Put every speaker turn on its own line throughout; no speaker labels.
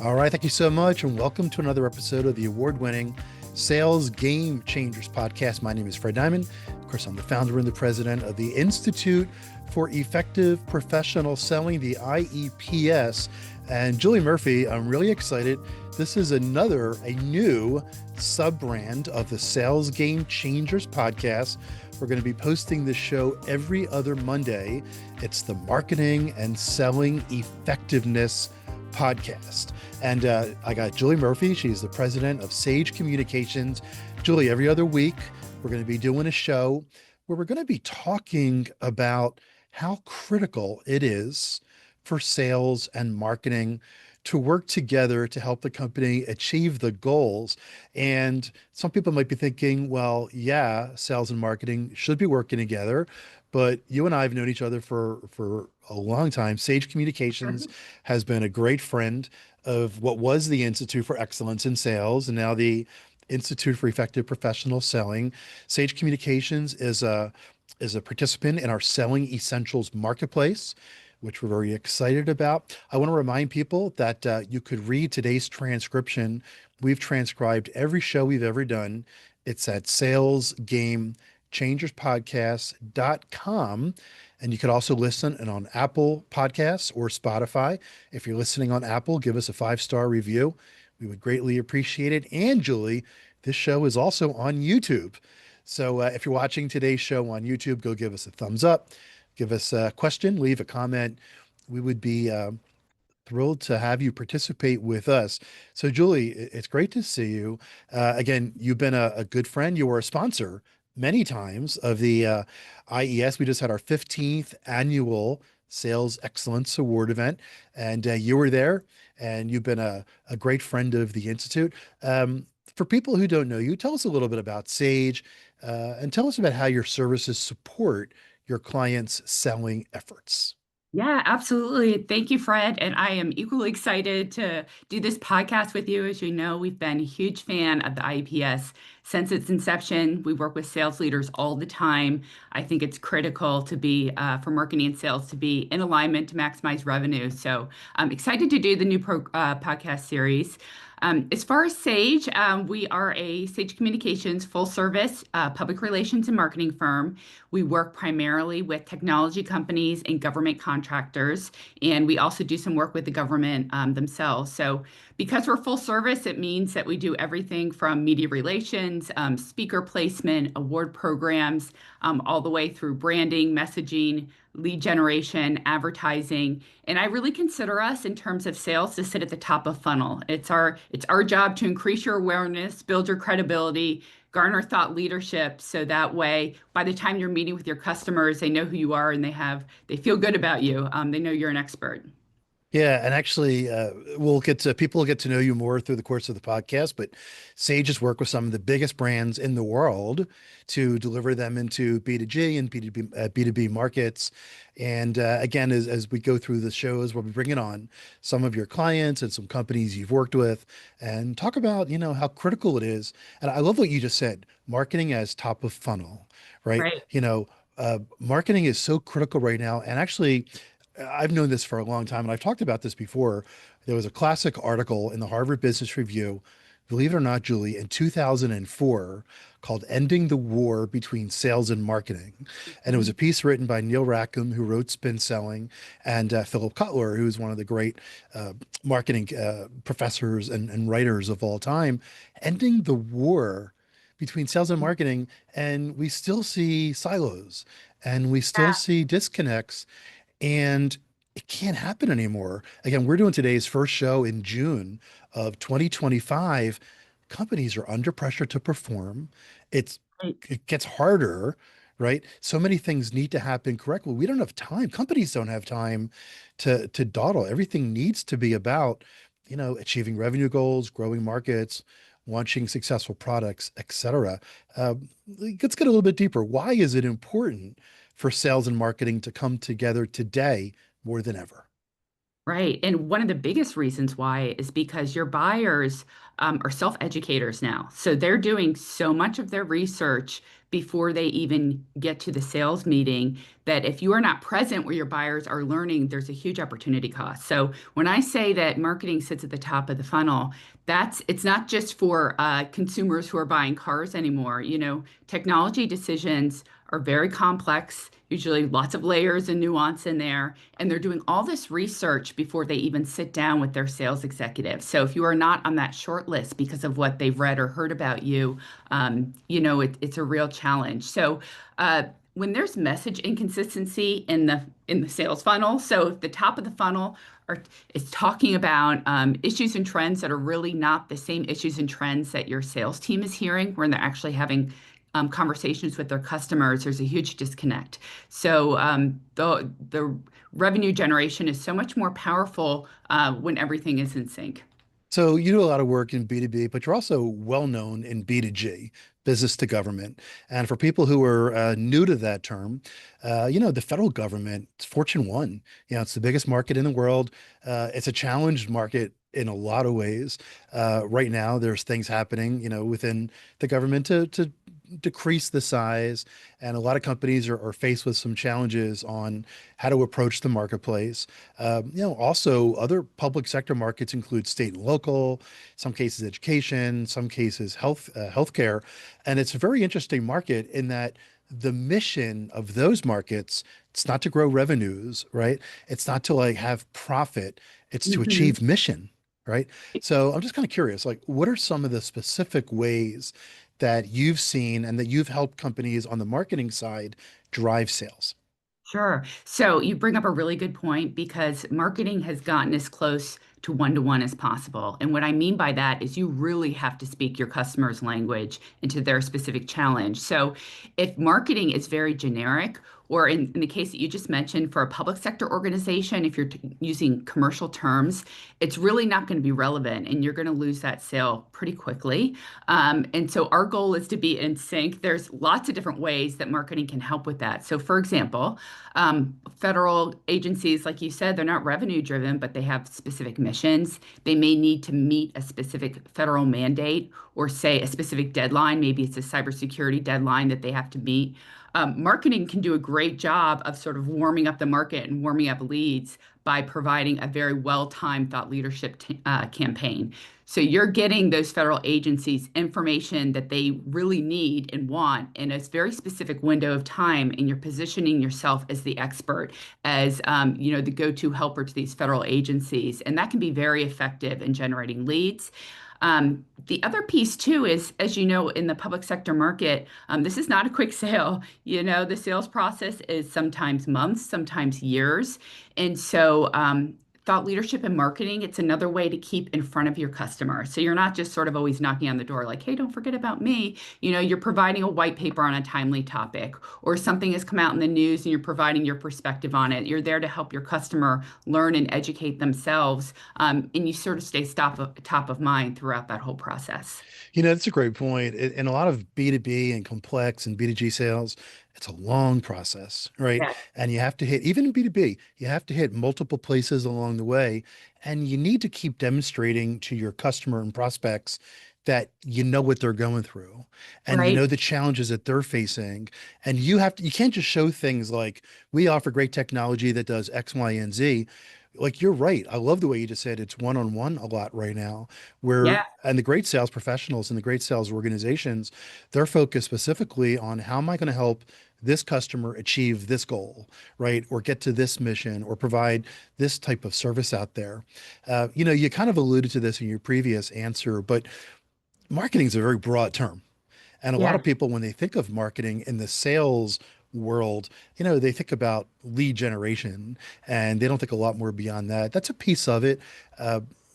All right, thank you so much, and welcome to another episode of the award-winning Sales Game Changers podcast. My name is Fred Diamond. Of course, I'm the founder and the president of the Institute for Effective Professional Selling, the IEPS. And Julie Murphy, I'm really excited. This is a new sub-brand of the Sales Game Changers podcast. We're going to be posting this show every other Monday. It's the Marketing and Selling Effectiveness podcast. And I got Julie Murphy. She's the president of Sage Communications. Julie, every other week, we're going to be doing a show where we're going to be talking about how critical it is for sales and marketing to work together to help the company achieve the goals. And some people might be thinking, well, yeah, sales and marketing should be working together. But you and I have known each other for a long time. Sage Communications has been a great friend of what was the Institute for Excellence in Sales and now the Institute for Effective Professional Selling. Sage Communications is a participant in our Selling Essentials Marketplace, which we're very excited about. I want to remind people that you could read today's transcription. We've transcribed every show we've ever done. It's at salesgamechangerspodcast.com. And you could also listen on Apple Podcasts or Spotify. If you're listening on Apple, give us a 5-star review. We would greatly appreciate it. And Julie, this show is also on YouTube. So if you're watching today's show on YouTube, go give us a thumbs up, give us a question, leave a comment. We would be thrilled to have you participate with us. So Julie, it's great to see you. Again, you've been a good friend. You were a sponsor many times of the IES. We just had our 15th annual Sales Excellence Award event, and you were there, and you've been a great friend of the Institute. For people who don't know you, tell us a little bit about Sage, and tell us about how your services support your clients' selling efforts.
Yeah, absolutely. Thank you, Fred. And I am equally excited to do this podcast with you. As you know, we've been a huge fan of the IEPS since its inception. We work with sales leaders all the time. I think it's critical to be, for marketing and sales, to be in alignment to maximize revenue. So I'm excited to do the new podcast series. As far as Sage, we are a Sage Communications full service public relations and marketing firm. We work primarily with technology companies and government contractors, and we also do some work with the government themselves. So because we're full service, it means that we do everything from media relations, speaker placement, award programs, all the way through branding, messaging, lead generation, advertising. And I really consider us in terms of sales to sit at the top of funnel. It's our job to increase your awareness, build your credibility, garner thought leadership so that way by the time you're meeting with your customers, they know who you are and they feel good about you. They know you're an expert.
Yeah, and actually, people will get to know you more through the course of the podcast. But Sage has worked with some of the biggest brands in the world to deliver them into B2G and B2B markets. And again, as we go through the shows, we'll be bringing on some of your clients and some companies you've worked with, and talk about how critical it is. And I love what you just said: marketing as top of funnel, right?
Right.
Marketing is so critical right now, and actually. I've known this for a long time, and I've talked about this before. There was a classic article in the Harvard Business Review, believe it or not, Julie, in 2004 called Ending the War Between Sales and Marketing. And it was a piece written by Neil Rackham, who wrote Spin Selling, and Philip Kotler, who's one of the great marketing professors and writers of all time, ending the war between sales and marketing. And we still see silos and we still see disconnects, and it can't happen anymore. Again, we're doing today's first show in June of 2025. Companies are under pressure to perform. It's
Right.
it gets harder, right? So many things need to happen correctly. We don't have time. Companies don't have time to dawdle. Everything needs to be about, achieving revenue goals, growing markets, launching successful products, etc. Let's get a little bit deeper. Why is it important for sales and marketing to come together today more than ever?
Right. And one of the biggest reasons why is because your buyers are self-educators now. So they're doing so much of their research before they even get to the sales meeting, that if you are not present where your buyers are learning, there's a huge opportunity cost. So when I say that marketing sits at the top of the funnel, it's not just for consumers who are buying cars anymore. Technology decisions are very complex, usually lots of layers and nuance in there, and they're doing all this research before they even sit down with their sales executive. So if you are not on that short list because of what they've read or heard about you, it's a real challenge. So when there's message inconsistency in the sales funnel, so if the top of the funnel is talking about issues and trends that are really not the same issues and trends that your sales team is hearing when they're actually having conversations with their customers, there's a huge disconnect. So the revenue generation is so much more powerful when everything is in sync.
So you do a lot of work in B2B, but you're also well known in B2G, business to government. And for people who are new to that term, the federal government, it's Fortune 1. It's the biggest market in the world. It's a challenged market in a lot of ways. Right now, there's things happening, within the government to decrease the size. And a lot of companies are faced with some challenges on how to approach the marketplace. Also other public sector markets include state and local, some cases education, some cases healthcare. And it's a very interesting market in that the mission of those markets, it's not to grow revenues, right? It's not to like have profit, it's to
Mhm.
achieve mission, right? So I'm just kind of curious, like, what are some of the specific ways that you've seen and that you've helped companies on the marketing side drive sales?
Sure. So you bring up a really good point because marketing has gotten as close to one as possible. And what I mean by that is you really have to speak your customer's language into their specific challenge. So if marketing is very generic, or in the case that you just mentioned for a public sector organization, if you're using commercial terms, it's really not going to be relevant and you're going to lose that sale pretty quickly. And so our goal is to be in sync. There's lots of different ways that marketing can help with that. So, for example, federal agencies, like you said, they're not revenue driven, but they have specific missions. They may need to meet a specific federal mandate or say a specific deadline. Maybe it's a cybersecurity deadline that they have to meet. Marketing can do a great job of sort of warming up the market and warming up leads by providing a very well-timed thought leadership campaign. So you're getting those federal agencies information that they really need and want in a very specific window of time, and you're positioning yourself as the expert, as the go-to helper to these federal agencies, and that can be very effective in generating leads. The other piece too is, as you know, in the public sector market, this is not a quick sale. The sales process is sometimes months, sometimes years. And so, thought leadership and marketing, it's another way to keep in front of your customer. So you're not just sort of always knocking on the door like, hey, don't forget about me. You're providing a white paper on a timely topic, or something has come out in the news and you're providing your perspective on it. You're there to help your customer learn and educate themselves. And you sort of stay top of mind throughout that whole process.
That's a great point. In a lot of B2B and complex and B2G sales, it's a long process, right?
Yeah.
And you have to hit, even in B2B, you have to hit multiple places along the way. And you need to keep demonstrating to your customer and prospects that you know what they're going through and you know
Right.
the challenges that they're facing. And you can't just show things like we offer great technology that does X, Y, and Z. Like you're right. I love the way you just said it's one-on-one a lot right now, where
Yeah.
and the great sales professionals and the great sales organizations, they're focused specifically on how am I going to help this customer achieve this goal, right? Or get to this mission or provide this type of service out there. You kind of alluded to this in your previous answer, but marketing is a very broad term. And a lot
Yeah.
of people, when they think of marketing in the sales world, they think about lead generation and they don't think a lot more beyond that. That's a piece of it.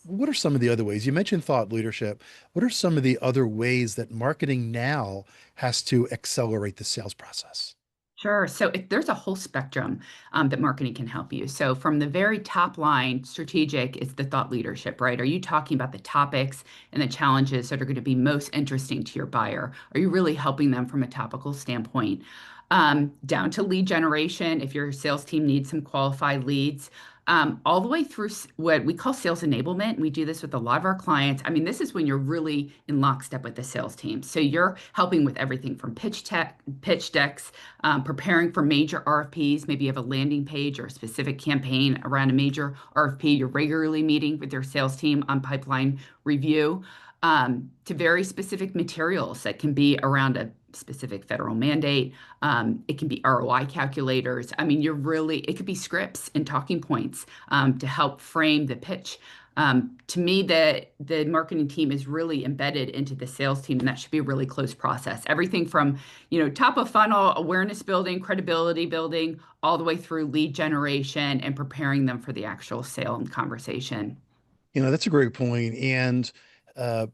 What are some of the other ways? You mentioned thought leadership. What are some of the other ways that marketing now has to accelerate the sales process?
Sure. So there's a whole spectrum that marketing can help you. So from the very top line, strategic is the thought leadership, right? Are you talking about the topics and the challenges that are going to be most interesting to your buyer? Are you really helping them from a topical standpoint? Down to lead generation, if your sales team needs some qualified leads, all the way through what we call sales enablement. We do this with a lot of our clients. I mean, this is when you're really in lockstep with the sales team. So you're helping with everything from pitch decks, preparing for major RFPs. Maybe you have a landing page or a specific campaign around a major RFP. You're regularly meeting with your sales team on pipeline review, to very specific materials that can be around a specific federal mandate. It can be ROI calculators. I mean, it could be scripts and talking points, to help frame the pitch. To me, the marketing team is really embedded into the sales team, and that should be a really close process. Everything from, top of funnel awareness building, credibility building, all the way through lead generation and preparing them for the actual sale and conversation.
That's a great point. And uh,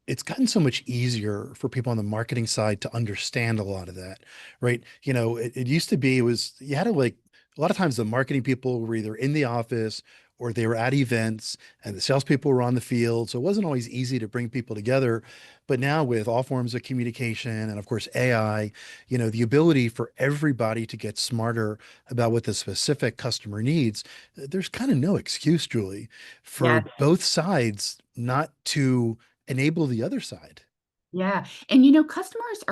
it's gotten so much easier for people on the marketing side to understand a lot of that, right? It used to be, you had to like, a lot of times the marketing people were either in the office or they were at events and the salespeople were on the field. So it wasn't always easy to bring people together. But now with all forms of communication and of course AI, the ability for everybody to get smarter about what the specific customer needs, there's kind of no excuse, Julie, for
Yeah.
both sides not to enable the other side.
Yeah. And customers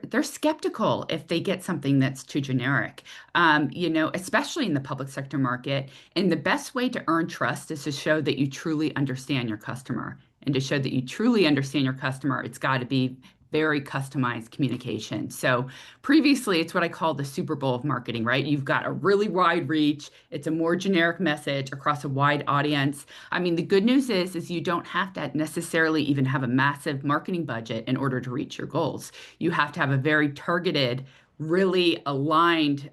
they're skeptical if they get something that's too generic. Especially in the public sector market. And the best way to earn trust is to show that you truly understand your customer. And to show that you truly understand your customer, it's got to be very customized communication. So previously, it's what I call the Super Bowl of marketing, right? You've got a really wide reach. It's a more generic message across a wide audience. I mean, the good news is you don't have to necessarily even have a massive marketing budget in order to reach your goals. You have to have a very targeted, really aligned,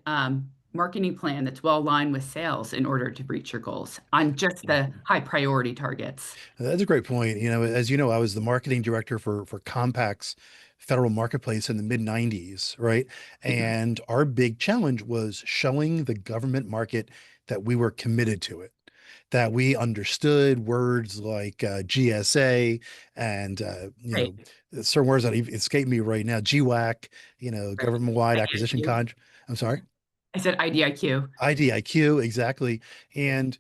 marketing plan that's well aligned with sales in order to reach your goals on just the high priority targets.
That's a great point. As you know, I was the marketing director for Compact's federal marketplace in the mid 90s, right? And our big challenge was showing the government market that we were committed to it, that we understood words like GSA and
Right.
certain words that escape me right now, GWAC,
Right.
government-wide acquisition
IDIQ.
con. I'm sorry,
I said IDIQ.
IDIQ, exactly. And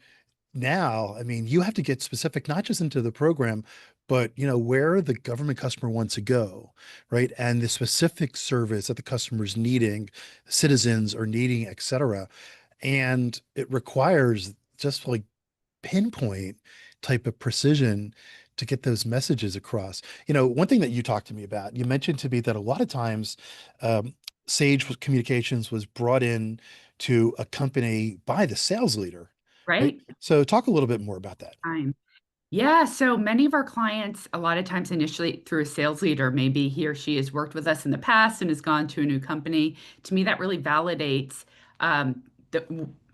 now, I mean, you have to get specific, not just into the program, but where the government customer wants to go, right? And the specific service that the customer is needing, citizens are needing, et cetera. And it requires just like pinpoint type of precision to get those messages across. One thing that you talked to me about, you mentioned to me that a lot of times um, Communications was brought in to a company by the sales leader, right?
Right.
So talk a little bit more about that.
Time. Yeah, so many of our clients, a lot of times initially through a sales leader, maybe he or she has worked with us in the past and has gone to a new company. To me, that really validates,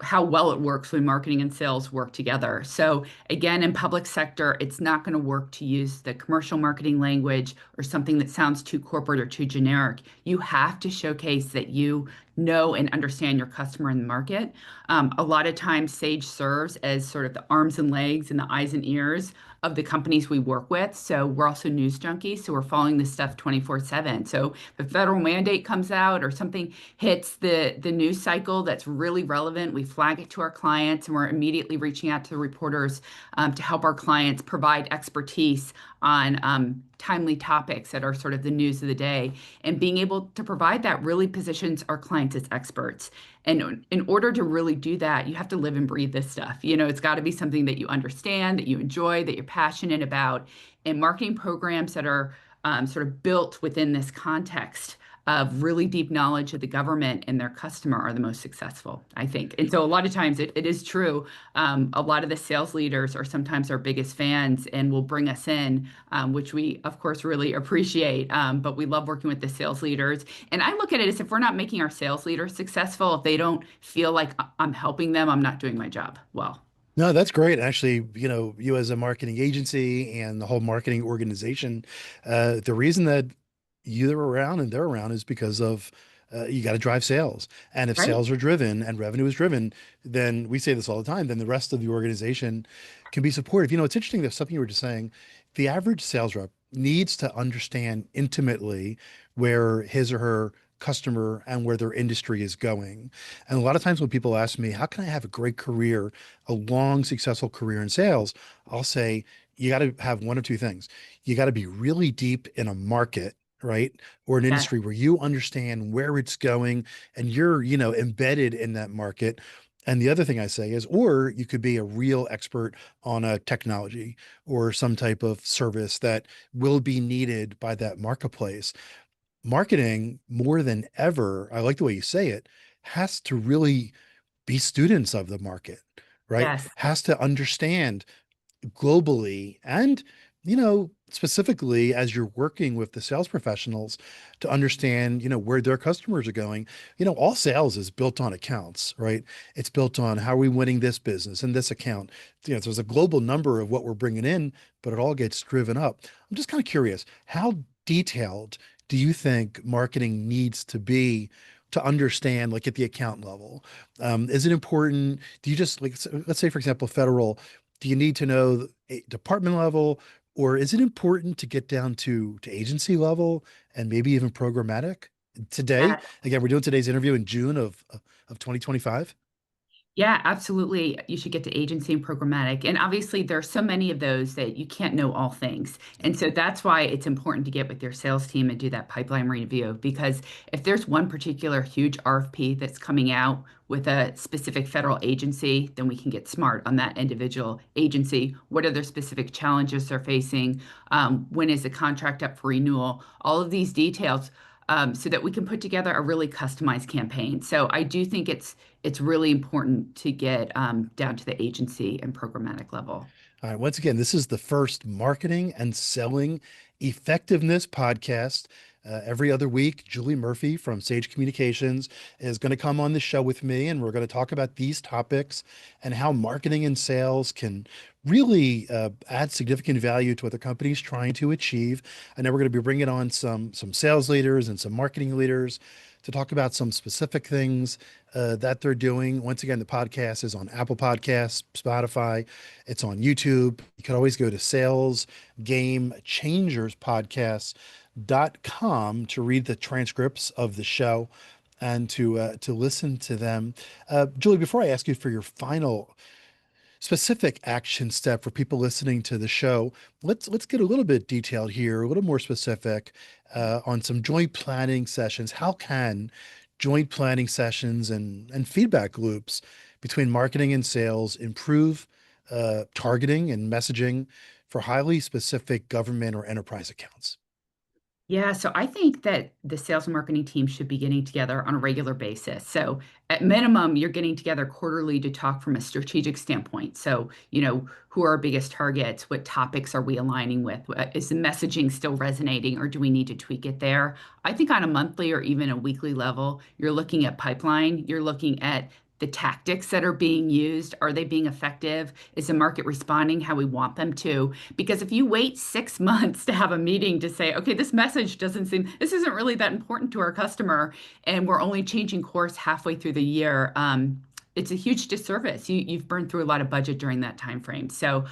how well it works when marketing and sales work together. So again, in public sector, it's not going to work to use the commercial marketing language or something that sounds too corporate or too generic. You have to showcase that you know and understand your customer in the market. A lot of times, Sage serves as sort of the arms and legs and the eyes and ears of the companies we work with. So we're also news junkies, so we're following this stuff 24/7. So if a federal mandate comes out or something hits the news cycle that's really relevant, we flag it to our clients, and we're immediately reaching out to the reporters, to help our clients provide expertise on, timely topics that are sort of the news of the day. And being able to provide that really positions our clients as experts. And in order to really do that, you have to live and breathe this stuff. It's got to be something that you understand, that you enjoy, that you're passionate about. And marketing programs that are, sort of built within this context of really deep knowledge of the government and their customer are the most successful, I think. And so a lot of times it is true. A lot of the sales leaders are sometimes our biggest fans and will bring us in, which we, of course, really appreciate. But we love working with the sales leaders. And I look at it as if we're not making our sales leaders successful, if they don't feel like I'm helping them, I'm not doing my job well.
No, that's great. Actually, you as a marketing agency and the whole marketing organization, the reason that you're around and they're around is because of you got to drive sales. And if
Right?
sales are driven and revenue is driven, then we say this all the time, then the rest of the organization can be supportive. It's interesting that something you were just saying, the average sales rep needs to understand intimately where his or her customer and where their industry is going. And a lot of times when people ask me, how can I have a great career, a long, successful career in sales? I'll say, you got to have one of two things. You got to be really deep in a market, right? Or an
Yes,
industry where you understand where it's going and you're, embedded in that market. And the other thing I say is, or you could be a real expert on a technology or some type of service that will be needed by that marketplace. Marketing, more than ever, I like the way you say it, has to really be students of the market, right?
yes.
Has to understand globally and specifically as you're working with the sales professionals to understand where their customers are going. All sales is built on accounts, right? It's built on how are we winning this business and this account. There's a global number of what we're bringing in, but it all gets driven up. I'm just kind of curious, how detailed do you think marketing needs to be to understand, like, at the account level? Is it important? Do you just, like, let's say, for example, federal, do you need to know a department level, or is it important to get down to agency level and maybe even programmatic? Today, again, we're doing today's interview in June of 2025.
Yeah, absolutely. You should get to agency and programmatic. And obviously, there are so many of those that you can't know all things. And so that's why it's important to get with your sales team and do that pipeline review. Because if there's one particular huge RFP that's coming out with a specific federal agency, then we can get smart on that individual agency. What are their specific challenges they're facing? When is the contract up for renewal? All of these details. So that we can put together a really customized campaign. So I do think it's really important to get down to the agency and programmatic level.
All right. Once again, this is the first marketing and selling effectiveness podcast. Every other week, Julie Murphy from Sage Communications is going to come on the show with me, and we're going to talk about these topics and how marketing and sales can really add significant value to what the company's trying to achieve. And then we're going to be bringing on some sales leaders and some marketing leaders to talk about some specific things that they're doing. Once again, the podcast is on Apple Podcasts, Spotify. It's on YouTube. You can always go to salesgamechangerspodcasts.com to read the transcripts of the show and to listen to them. Julie, before I ask you for your final specific action step for people listening to the show, let's get a little bit detailed here, a little more specific on some joint planning sessions. How can joint planning sessions and feedback loops between marketing and sales improve targeting and messaging for highly specific government or enterprise accounts?
Yeah, so I think that the sales and marketing team should be getting together on a regular basis. So, at minimum, you're getting together quarterly to talk from a strategic standpoint. So, who are our biggest targets? What topics are we aligning with? Is the messaging still resonating, or do we need to tweak it there? I think on a monthly or even a weekly level, you're looking at pipeline, you're looking at the tactics that are being used. Are they being effective? Is the market responding how we want them to? Because if you wait 6 months to have a meeting to say, okay, this isn't really that important to our customer, and we're only changing course halfway through the year, it's a huge disservice. You've burned through a lot of budget during that time frame. So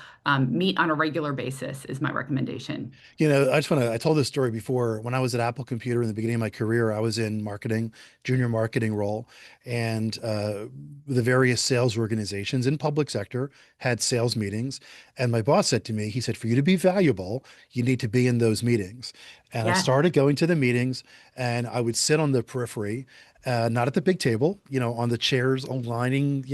meet on a regular basis is my recommendation.
I told this story before. When I was at Apple Computer in the beginning of my career, I was in marketing, junior marketing role, and the various sales organizations in public sector had sales meetings. And my boss said to me, he said, for you to be valuable, you need to be in those meetings. And I
Yes.
started going to the meetings, and I would sit on the periphery, not at the big table, on the chairs lining,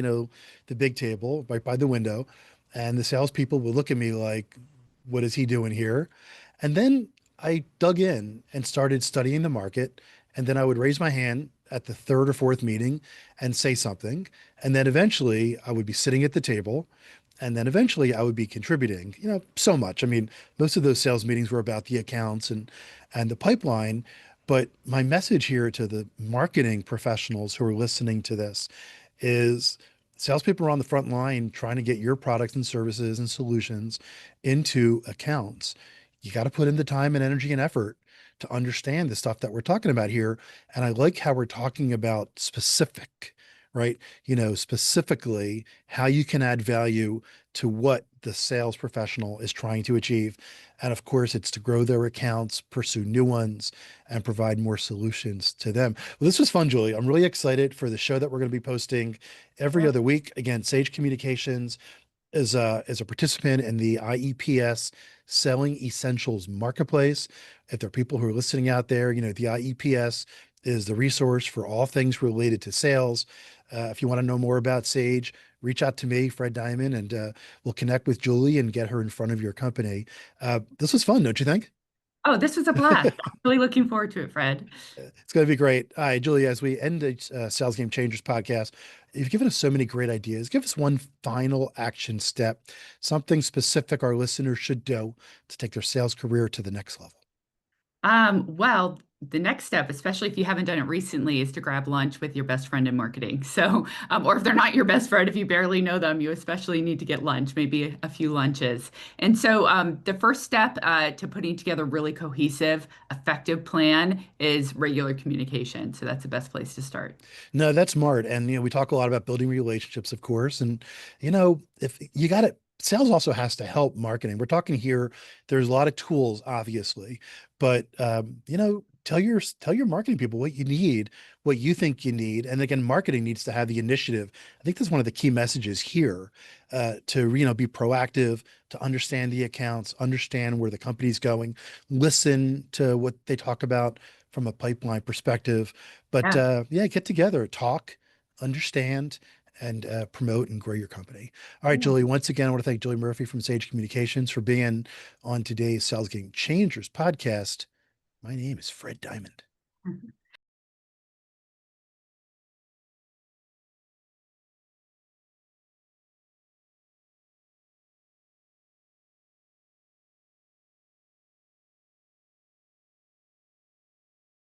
the big table right by the window. And the salespeople would look at me like, what is he doing here? And then I dug in and started studying the market. And then I would raise my hand at the third or fourth meeting and say something. And then eventually I would be sitting at the table. And then eventually I would be contributing, so much. I mean, most of those sales meetings were about the accounts and the pipeline. But my message here to the marketing professionals who are listening to this is salespeople are on the front line trying to get your products and services and solutions into accounts. You got to put in the time and energy and effort to understand the stuff that we're talking about here. And I like how we're talking about specific, right? Specifically how you can add value to what the sales professional is trying to achieve. And of course, it's to grow their accounts, pursue new ones, and provide more solutions to them. Well, this was fun, Julie. I'm really excited for the show that we're going to be posting every other week. Again, Sage Communications is a participant in the IEPS Selling Essentials Marketplace. If there are people who are listening out there, the IEPS is the resource for all things related to sales. If you want to know more about Sage, reach out to me, Fred Diamond, and we'll connect with Julie and get her in front of your company. This was fun, don't you think?
Oh, this was a blast. I'm really looking forward to it, Fred.
It's going to be great. All right, Julie, as we end the Sales Game Changers podcast, you've given us so many great ideas. Give us one final action step, something specific our listeners should do to take their sales career to the next level.
Well, the next step, especially if you haven't done it recently, is to grab lunch with your best friend in marketing. So, or if they're not your best friend, if you barely know them, you especially need to get lunch, maybe a few lunches. And so, the first step to putting together a really cohesive, effective plan is regular communication. So that's the best place to start.
No, that's smart. And, we talk a lot about building relationships, of course. And, if you got it, sales also has to help marketing. We're talking here, there's a lot of tools, obviously, but, tell your marketing people what you need, what you think you need. And again, marketing needs to have the initiative. I think that's one of the key messages here, to, be proactive, to understand the accounts, understand where the company's going, listen to what they talk about from a pipeline perspective. But
Yeah.
yeah, get together, talk, understand, and promote and grow your company. All right, Julie, once again, I want to thank Julie Murphy from Sage Communications for being on today's Sales Game Changers podcast. My name is Fred Diamond.
Yeah.